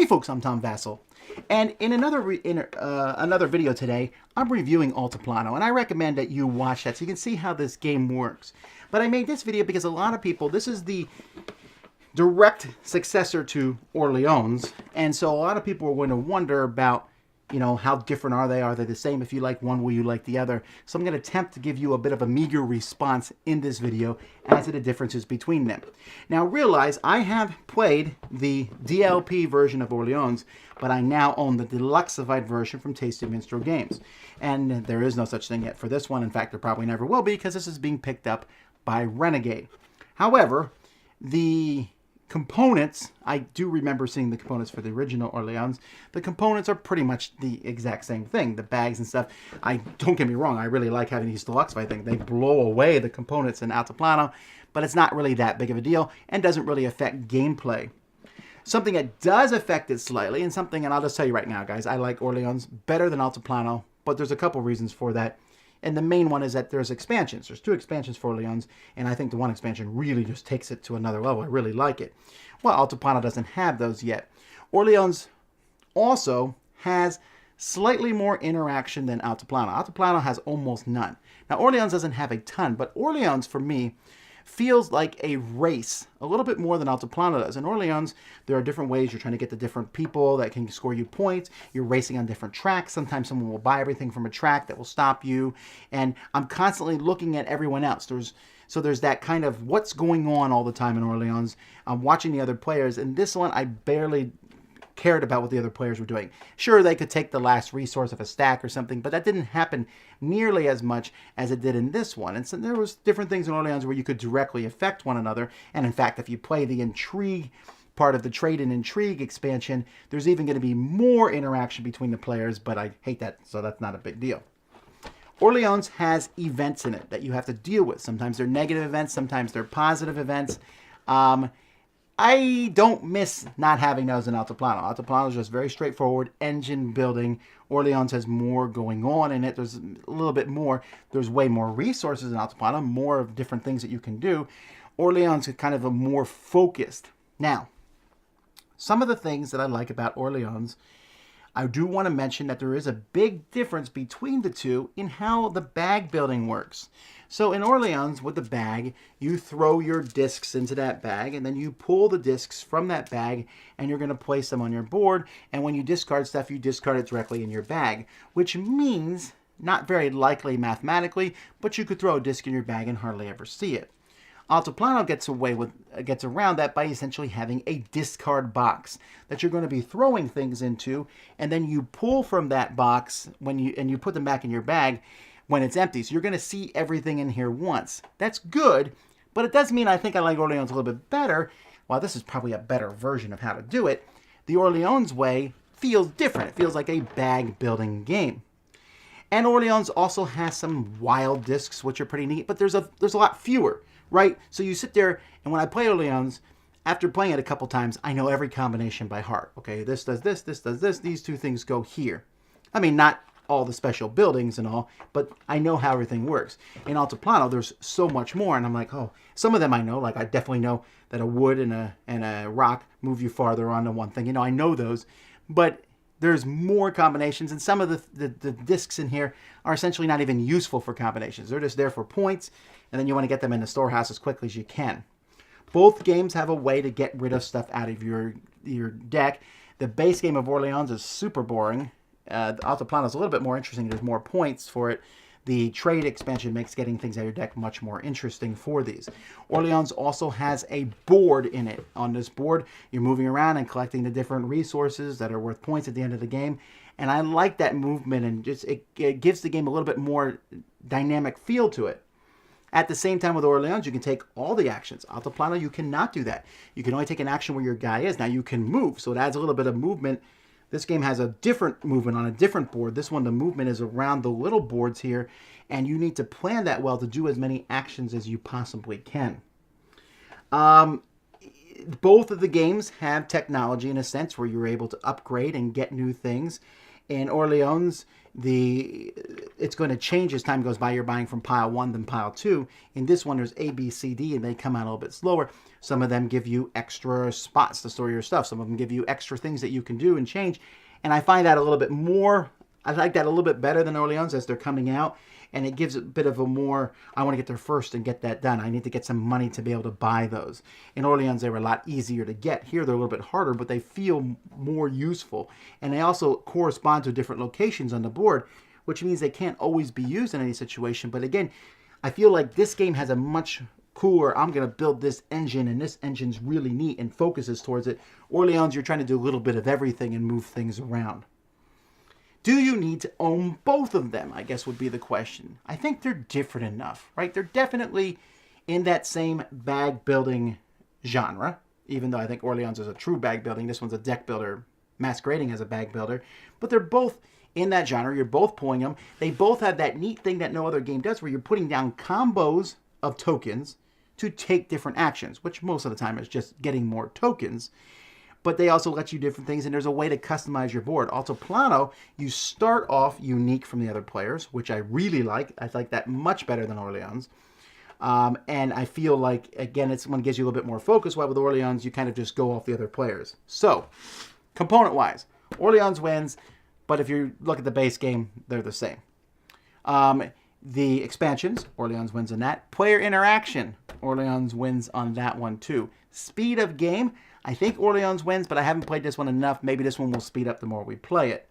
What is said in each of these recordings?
folks, I'm Tom Vessal, and in another video today, I'm reviewing Altiplano, and I recommend that you watch that so you can see how this game works. But I made this video because a lot of people, this is the direct successor to Orleans, and so a lot of people are going to wonder about, you know, how different are they? Are they the same? If you like one, will you like the other? So I'm going to attempt to give you a bit of a meager response in this video as to the differences between them. Now realize I have played the DLP version of Orleans, but I now own the deluxeified version from Tasty Minstrel Games. And there is no such thing yet for this one. In fact, there probably never will be because this is being picked up by Renegade. However, the components, I do remember seeing the components for the original Orleans. The components are pretty much the exact same thing. The bags and stuff, don't get me wrong, I really like having these deluxeified things. They blow away the components in Altiplano, but it's not really that big of a deal and doesn't really affect gameplay. Something that does affect it slightly, and I'll just tell you right now, guys, I like Orleans better than Altiplano, but there's a couple reasons for that. And the main one is that there's expansions. There's 2 expansions for Orleans, and I think the one expansion really just takes it to another level. I really like it. Well, Altiplano doesn't have those yet. Orleans also has slightly more interaction than Altiplano. Altiplano has almost none. Now, Orleans doesn't have a ton, but Orleans, for me, feels like a race a little bit more than Altiplano does. In Orleans, there are different ways you're trying to get to different people that can score you points. You're racing on different tracks. Sometimes someone will buy everything from a track that will stop you. And I'm constantly looking at everyone else. So there's that kind of what's going on all the time in Orleans. I'm watching the other players. And this one, I barely cared about what the other players were doing. Sure, they could take the last resource of a stack or something, but that didn't happen nearly as much as it did in this one. And so there was different things in Orleans where you could directly affect one another. And in fact, if you play the intrigue part of the trade and intrigue expansion, there's even going to be more interaction between the players, but I hate that, so that's not a big deal. Orleans has events in it that you have to deal with. Sometimes they're negative events, sometimes they're positive events. I don't miss not having those in Altiplano. Altiplano is just very straightforward engine building. Orleans has more going on in it. There's a little bit more. There's way more resources in Altiplano, more of different things that you can do. Orleans is kind of a more focused. Now, some of the things that I like about Orleans, I do want to mention that there is a big difference between the two in how the bag building works. So in Orleans, with the bag, you throw your discs into that bag, and then you pull the discs from that bag, and you're going to place them on your board. And when you discard stuff, you discard it directly in your bag, which means, not very likely mathematically, but you could throw a disc in your bag and hardly ever see it. Altiplano gets around that by essentially having a discard box that you're going to be throwing things into, and then you pull from that box and you put them back in your bag when it's empty. So you're going to see everything in here once. That's good, but it does mean I think I like Orleans a little bit better. While this is probably a better version of how to do it, the Orleans way feels different. It feels like a bag building game. And Orleans also has some wild discs, which are pretty neat, but there's a lot fewer. Right? So you sit there, and when I play Orleans, after playing it a couple times, I know every combination by heart. Okay, this does this does this, these 2 things go here. I mean, not all the special buildings and all, but I know how everything works. In Altiplano, there's so much more, and I'm like, oh, some of them I know. Like, I definitely know that a wood and a rock move you farther onto one thing. You know, I know those, but there's more combinations, and some of the discs in here are essentially not even useful for combinations. They're just there for points, and then you want to get them in the storehouse as quickly as you can. Both games have a way to get rid of stuff out of your deck. The base game of Orleans is super boring. Altiplano is a little bit more interesting. There's more points for it. The trade expansion makes getting things out of your deck much more interesting for these. Orleans also has a board in it. On this board, you're moving around and collecting the different resources that are worth points at the end of the game. And I like that movement, and just it gives the game a little bit more dynamic feel to it. At the same time with Orleans, you can take all the actions. Altiplano, you cannot do that. You can only take an action where your guy is. Now you can move, so it adds a little bit of movement. This game has a different movement on a different board. This one, the movement is around the little boards here, and you need to plan that well to do as many actions as you possibly can. Both of the games have technology in a sense where you're able to upgrade and get new things. In Orleans, it's going to change as time goes by. You're buying from pile 1 than pile 2. In this one, there's A, B, C, D, and they come out a little bit slower. Some of them give you extra spots to store your stuff. Some of them give you extra things that you can do and change. And I find that a little bit more, I like that a little bit better than Orleans as they're coming out. And it gives a bit of a more, I want to get there first and get that done. I need to get some money to be able to buy those. In Orleans, they were a lot easier to get. Here, they're a little bit harder, but they feel more useful. And they also correspond to different locations on the board, which means they can't always be used in any situation. But again, I feel like this game has a much cooler, I'm going to build this engine, and this engine's really neat and focuses towards it. Orleans, you're trying to do a little bit of everything and move things around. Do you need to own both of them, I guess would be the question. I think they're different enough, right? They're definitely in that same bag building genre, even though I think Orleans is a true bag building. This one's a deck builder masquerading as a bag builder. But they're both in that genre. You're both pulling them. They both have that neat thing that no other game does where you're putting down combos of tokens to take different actions, which most of the time is just getting more tokens. But they also let you do different things, and there's a way to customize your board. Altiplano, you start off unique from the other players, which I really like. I like that much better than Orleans. And I feel like, again, it's one gives you a little bit more focus, while with Orleans, you kind of just go off the other players. So, component-wise, Orleans wins, but if you look at the base game, they're the same. The expansions, Orleans wins in that. Player interaction, Orleans wins on that one too. Speed of game, I think Orleans wins, but I haven't played this one enough. Maybe this one will speed up the more we play it.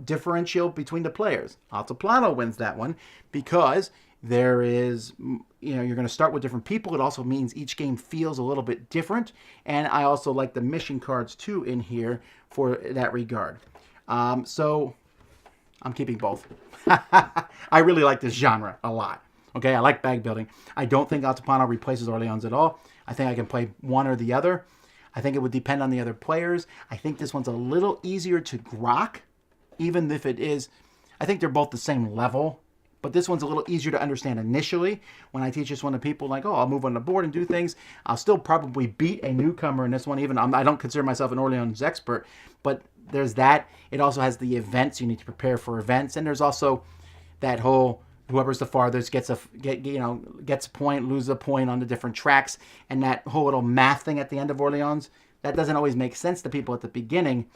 Differential between the players. Altiplano wins that one because there is, you're going to start with different people. It also means each game feels a little bit different. And I also like the mission cards too in here for that regard. So I'm keeping both. I really like this genre a lot. Okay, I like bag building. I don't think Altiplano replaces Orleans at all. I think I can play one or the other. I think it would depend on the other players. I think this one's a little easier to grok, even if it is, I think they're both the same level, but this one's a little easier to understand initially. When I teach this one to people, like, oh, I'll move on the board and do things, I'll still probably beat a newcomer in this one, even I don't consider myself an Orleans expert, but there's that. It also has the events. You need to prepare for events, and there's also that whole whoever's the farthest gets a point, loses a point on the different tracks, and that whole little math thing at the end of Orleans, that doesn't always make sense to people at the beginning,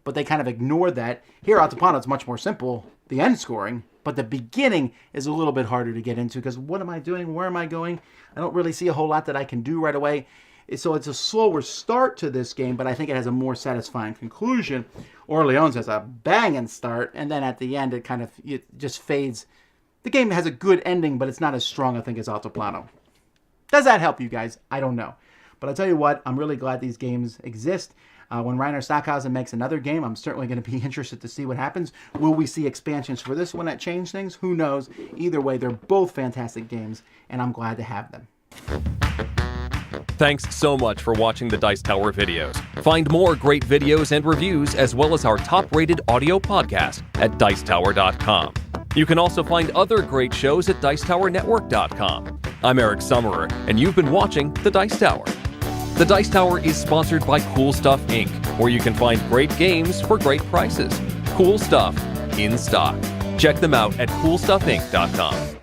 but they kind of ignore that. Here, Altiplano, it's much more simple, the end scoring, but the beginning is a little bit harder to get into because what am I doing? Where am I going? I don't really see a whole lot that I can do right away. So it's a slower start to this game, but I think it has a more satisfying conclusion. Orleans has a banging start, and then at the end, it just fades. The game has a good ending, but it's not as strong, I think, as Altiplano. Does that help you guys? I don't know. But I'll tell you what, I'm really glad these games exist. When Reiner Stockhausen makes another game, I'm certainly going to be interested to see what happens. Will we see expansions for this one that change things? Who knows? Either way, they're both fantastic games, and I'm glad to have them. Thanks so much for watching the Dice Tower videos. Find more great videos and reviews, as well as our top-rated audio podcast at Dicetower.com. You can also find other great shows at Dicetowernetwork.com. I'm Eric Summerer, and you've been watching The Dice Tower. The Dice Tower is sponsored by Cool Stuff Inc., where you can find great games for great prices. Cool stuff in stock. Check them out at CoolStuffInc.com.